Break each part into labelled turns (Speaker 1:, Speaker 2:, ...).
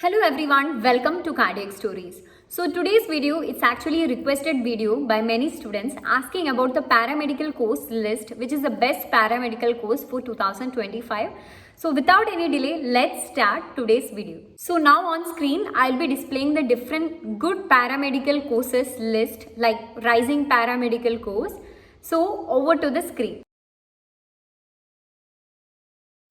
Speaker 1: Hello everyone, welcome to Cardiac Stories. So today's video, it's actually a requested video by many students asking about the paramedical course list, which is the best paramedical course for 2025. So without any delay, let's start today's video. So now on screen, I'll be displaying the different good paramedical courses list like Rising Paramedical Course. So over to the screen.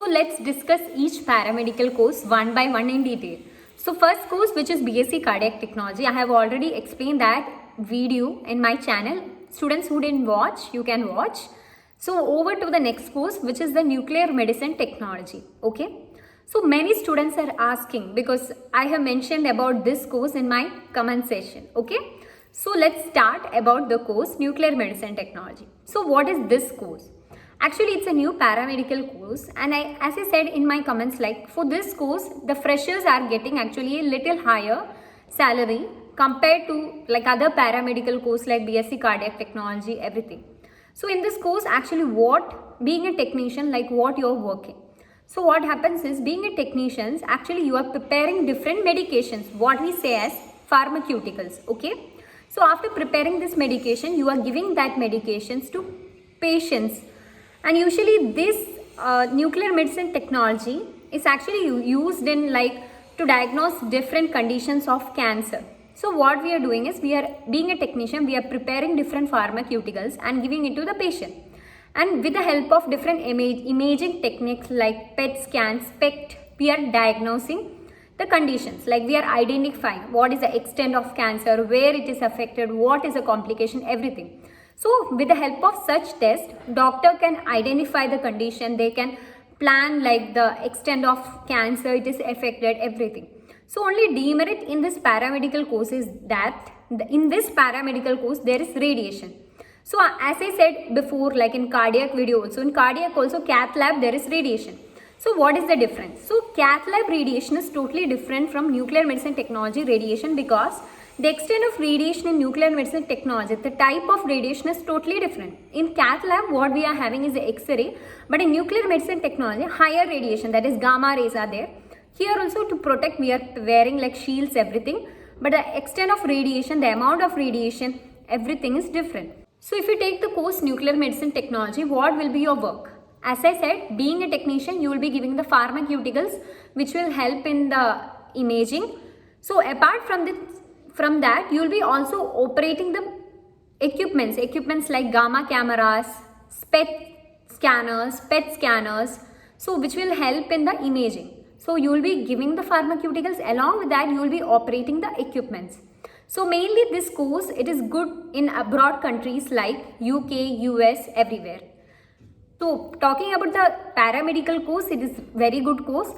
Speaker 1: So let's discuss each paramedical course one by one in detail. So first course, which is BSc Cardiac Technology, I have already explained that video in my channel. Students who didn't watch, you can watch. So over to the next course, which is the Nuclear Medicine Technology. Okay. So many students are asking because I have mentioned about this course in my comment section. Okay. So let's start about the course Nuclear Medicine Technology. So what is this course? Actually, it's a new paramedical course, and as I said in my comments, like for this course, the freshers are getting actually a little higher salary compared to like other paramedical course like BSc Cardiac Technology, everything. So in this course, actually being a technician, like what you're working. So what happens is, being a technician, actually you are preparing different medications, what we say as pharmaceuticals, okay? So after preparing this medication, you are giving that medications to patients. And usually this nuclear medicine technology is actually used in to diagnose different conditions of cancer. So what we are doing is, we are being a technician, we are preparing different pharmaceuticals and giving it to the patient. And with the help of different imaging techniques like PET scans, SPECT, we are diagnosing the conditions, like we are identifying what is the extent of cancer, where it is affected, what is the complication, everything. So with the help of such test, doctor can identify the condition, they can plan like the extent of cancer it is affected, everything. So only demerit in this paramedical course is that in this paramedical course there is radiation. So as I said before, like in cardiac video also, in cardiac also cath lab there is radiation. So what is the difference? So cath lab radiation is totally different from nuclear medicine technology radiation, because the extent of radiation in nuclear medicine technology, the type of radiation is totally different. In cath lab, what we are having is the X-ray, but in nuclear medicine technology, higher radiation, that is gamma rays are there. Here also to protect, we are wearing like shields, everything. But the extent of radiation, the amount of radiation, everything is different. So if you take the course Nuclear Medicine Technology, what will be your work? As I said, being a technician, you will be giving the pharmaceuticals, which will help in the imaging. So apart from that, you will be also operating the equipments like gamma cameras, PET scanners, so which will help in the imaging. So you will be giving the pharmaceuticals, along with that you will be operating the equipments. So mainly this course, it is good in abroad countries like UK, US, everywhere. So talking about the paramedical course, it is very good course.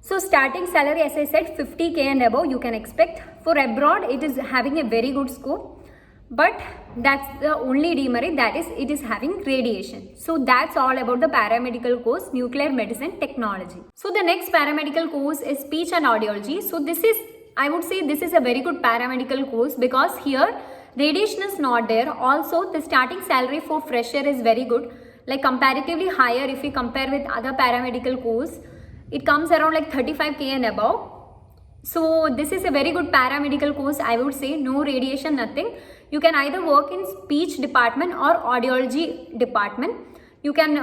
Speaker 1: So starting salary, as I said, 50k and above you can expect. For abroad, it is having a very good scope, but that's the only demerit, that is it is having radiation. So that's all about the paramedical course Nuclear Medicine Technology. So the next paramedical course is Speech and Audiology. So this is, I would say, this is a very good paramedical course, because here radiation is not there. Also the starting salary for fresher is very good, like comparatively higher if we compare with other paramedical course. It comes around like 35k and above. So this is a very good paramedical course, I would say. No radiation, nothing. You can either work in speech department or audiology department. You can,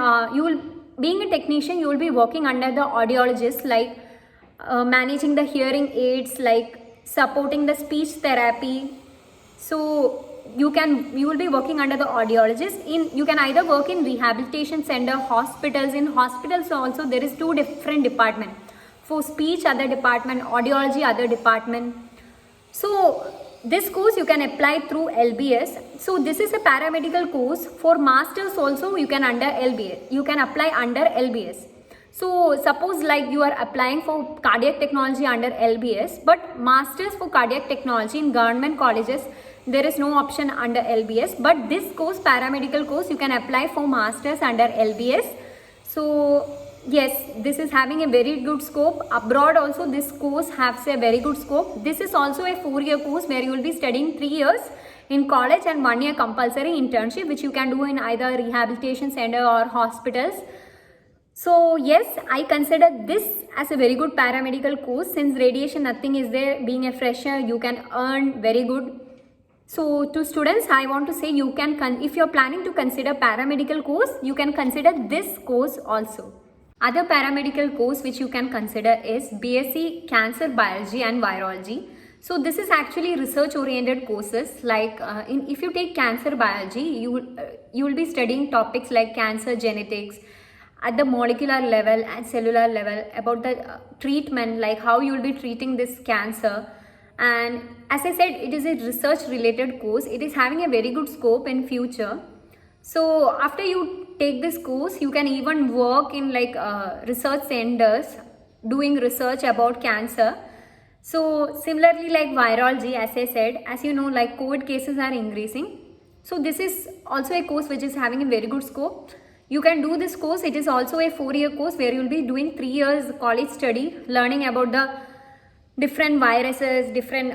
Speaker 1: being a technician, you will be working under the audiologist, like managing the hearing aids, like supporting the speech therapy. So you will be working under the audiologist. You can either work in rehabilitation center, hospitals. In hospitals also there is two different departments. For speech other department, audiology other department. So this course you can apply through LBS. So this is a paramedical course. For masters also you can under LBS. You can apply under LBS. So suppose like you are applying for cardiac technology under LBS, but masters for cardiac technology in government colleges, there is no option under LBS. But this course, paramedical course, you can apply for masters under LBS. So yes, this is having a very good scope. Abroad also this course has a very good scope. This is also a 4-year course where you will be studying 3 years in college and 1 year compulsory internship, which you can do in either rehabilitation center or hospitals. So yes, I consider this as a very good paramedical course. Since radiation nothing is there, being a fresher you can earn very good. So to students I want to say, you can if you're planning to consider paramedical course, you can consider this course also. Other paramedical course which you can consider is BSc Cancer Biology and Virology. So this is actually research oriented courses. Like if you take cancer biology, you will be studying topics like cancer genetics at the molecular level and cellular level, about the treatment, like how you will be treating this cancer. And as I said, it is a research related course. It is having a very good scope in future. So after you take this course, you can even work in like research centers doing research about cancer. So similarly, like virology, as I said, as you know, like COVID cases are increasing. So this is also a course which is having a very good scope. You can do this course. It is also a 4-year course where you will be doing 3 years college study, learning about the different viruses, different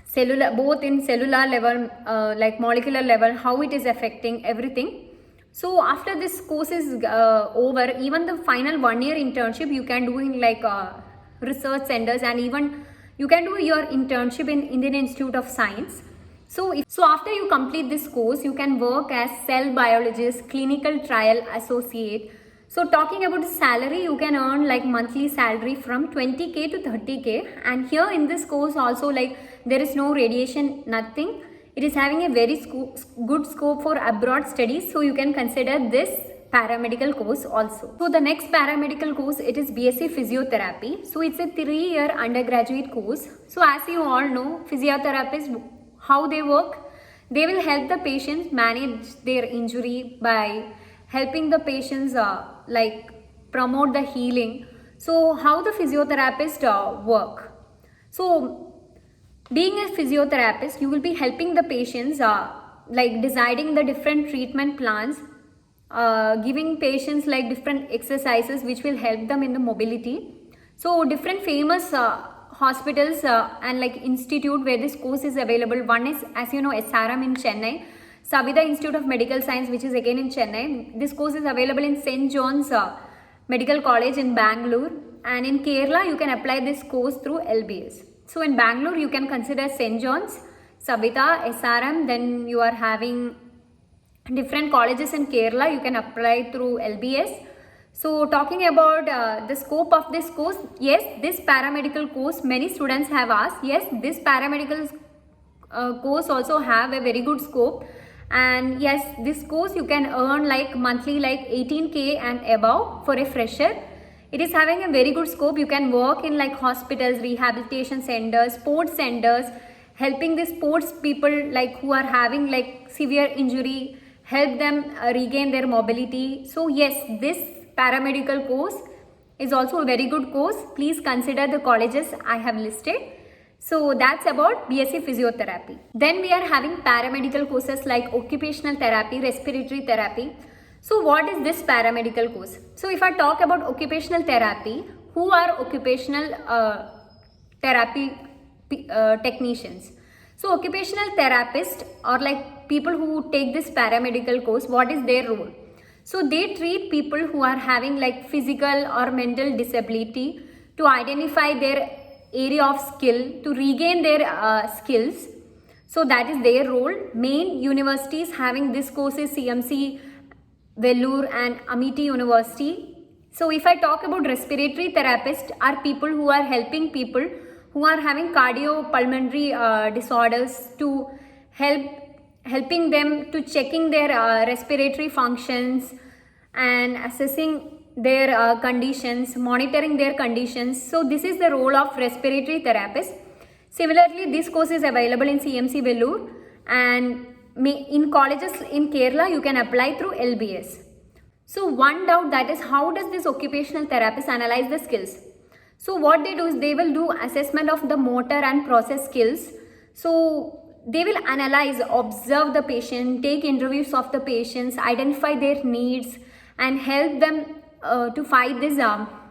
Speaker 1: cellular, both in cellular level, like molecular level, how it is affecting everything. So after this course is over, even the final 1-year internship you can do in like research centers, and even you can do your internship in Indian Institute of Science. So after you complete this course, you can work as cell biologist, clinical trial associate. So talking about the salary, you can earn like monthly salary from 20k to 30k. And here in this course also, like there is no radiation, nothing. It is having a very good scope for abroad studies. So you can consider this paramedical course also. So the next paramedical course, it is BSc Physiotherapy. So it's a 3-year undergraduate course. So as you all know, physiotherapists, how they work, they will help the patients manage their injury by helping the patients like promote the healing. So how the physiotherapist work? So being a physiotherapist, you will be helping the patients like deciding the different treatment plans, giving patients like different exercises which will help them in the mobility. So different famous hospitals and like institute where this course is available. One is, as you know, SRM in Chennai, Savitha Institute of Medical Science, which is again in Chennai. This course is available in St. John's Medical College in Bangalore, and in Kerala you can apply this course through LBS. So in Bangalore you can consider St. John's, Savitha, SRM. Then you are having different colleges in Kerala, you can apply through LBS. So talking about the scope of this course, yes, this paramedical course, many students have asked, yes, this paramedical course also have a very good scope. And yes, this course you can earn like monthly like 18k and above for a fresher. It is having a very good scope. You can work in like hospitals, rehabilitation centers, sports centers, helping the sports people like who are having like severe injury, help them regain their mobility. So yes, this paramedical course is also a very good course. Please consider the colleges I have listed. So that's about BSc Physiotherapy. Then we are having paramedical courses like occupational therapy, respiratory therapy. So what is this paramedical course? So if I talk about occupational therapy, who are occupational therapy technicians? So occupational therapists are like people who take this paramedical course. What is their role? So they treat people who are having like physical or mental disability to identify their area of skill, to regain their skills. So that is their role. Main universities having this course is CMC, Vellore and Amity University. So if I talk about respiratory therapists, are people who are helping people who are having cardiopulmonary disorders, to helping them to checking their respiratory functions and assessing their conditions, monitoring their conditions. So this is the role of respiratory therapist. Similarly, this course is available in CMC Vellore, and in colleges in Kerala you can apply through LBS. So one doubt, that is, how does this occupational therapist analyze the skills? So what they do is they will do assessment of the motor and process skills. So they will analyze, observe the patient, take interviews of the patients, identify their needs and help them to fight this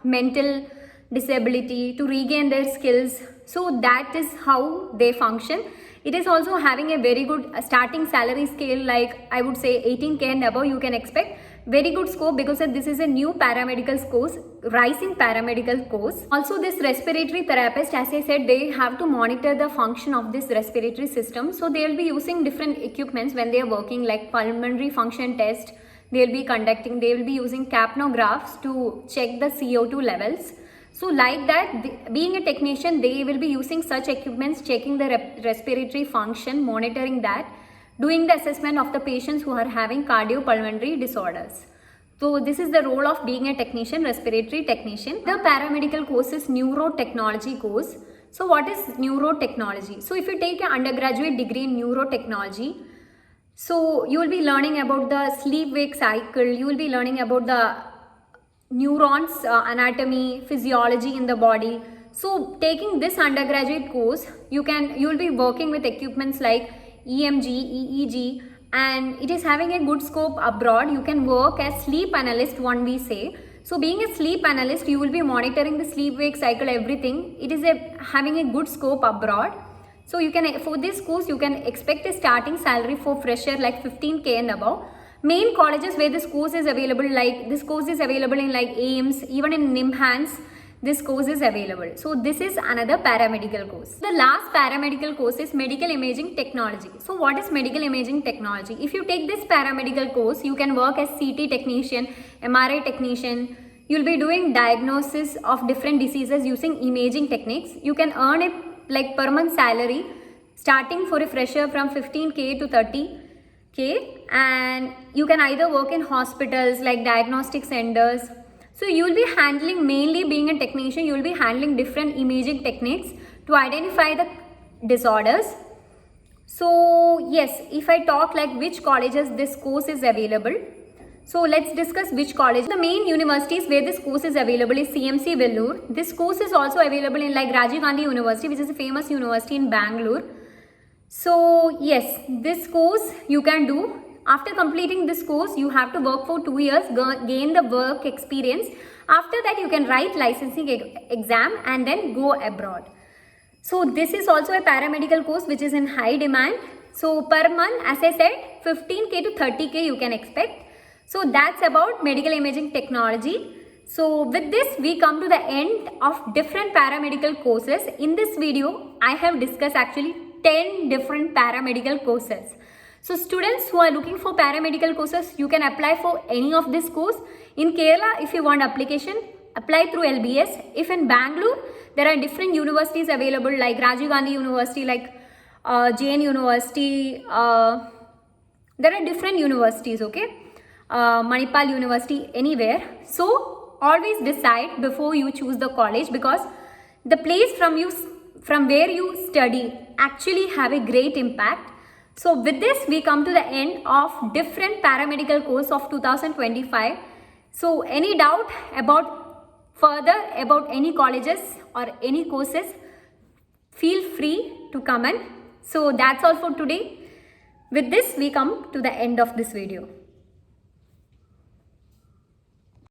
Speaker 1: mental disability, to regain their skills. So that is how they function. It is also having a very good starting salary scale, like I would say 18k and above you can expect. very good scope because this is a new paramedical course, rising paramedical course. Also this respiratory therapist, as I said, they have to monitor the function of this respiratory system. So they will be using different equipments when they are working, like pulmonary function test. They will be using capnographs to check the CO2 levels. So like that, being a technician, they will be using such equipments, checking the respiratory function, monitoring that, doing the assessment of the patients who are having cardiopulmonary disorders. So this is the role of being a technician, respiratory technician. The paramedical course is neurotechnology course. So what is neurotechnology? So if you take an undergraduate degree in neurotechnology, so you will be learning about the sleep-wake cycle, you will be learning about the neurons, anatomy, physiology in the body. So taking this undergraduate course, you will be working with equipments like EMG, EEG, and it is having a good scope abroad. You can work as sleep analyst, one we say. So being a sleep analyst, you will be monitoring the sleep-wake cycle, everything. It is having a good scope abroad. So you can, for this course, you can expect a starting salary for fresher like 15K and above. Main colleges where this course is available, like this course is available in like AIIMS, even in NIMHANS, this course is available. So this is another paramedical course. The last paramedical course is medical imaging technology. So what is medical imaging technology? If you take this paramedical course, you can work as CT technician, MRI technician. You'll be doing diagnosis of different diseases using imaging techniques. You can earn a like per month salary starting for a fresher from 15K to 30K, and you can either work in hospitals like diagnostic centers. So you will be handling, mainly being a technician, you will be handling different imaging techniques to identify the disorders. So yes, if I talk like which colleges this course is available, so let's discuss which college. The main universities where this course is available is CMC Vellore. This course is also available in like Rajiv Gandhi University, which is a famous university in Bangalore. So yes, this course you can do. After completing this course, you have to work for 2 years, gain the work experience. After that, you can write licensing exam and then go abroad. So this is also a paramedical course which is in high demand. So per month, as I said, 15K to 30K you can expect. So that's about medical imaging technology. So with this, we come to the end of different paramedical courses. In this video, I have discussed actually 10 different paramedical courses. So students who are looking for paramedical courses, you can apply for any of this course. In Kerala, if you want application, apply through LBS. If in Bangalore, there are different universities available like Rajiv Gandhi University, like Jain University. There are different universities, okay? Manipal University, anywhere. So always decide before you choose the college, because the place from where you study actually have a great impact. So with this, we come to the end of different paramedical course of 2025. So any doubt further about any colleges or any courses, feel free to comment. So that's all for today. With this, we come to the end of this video.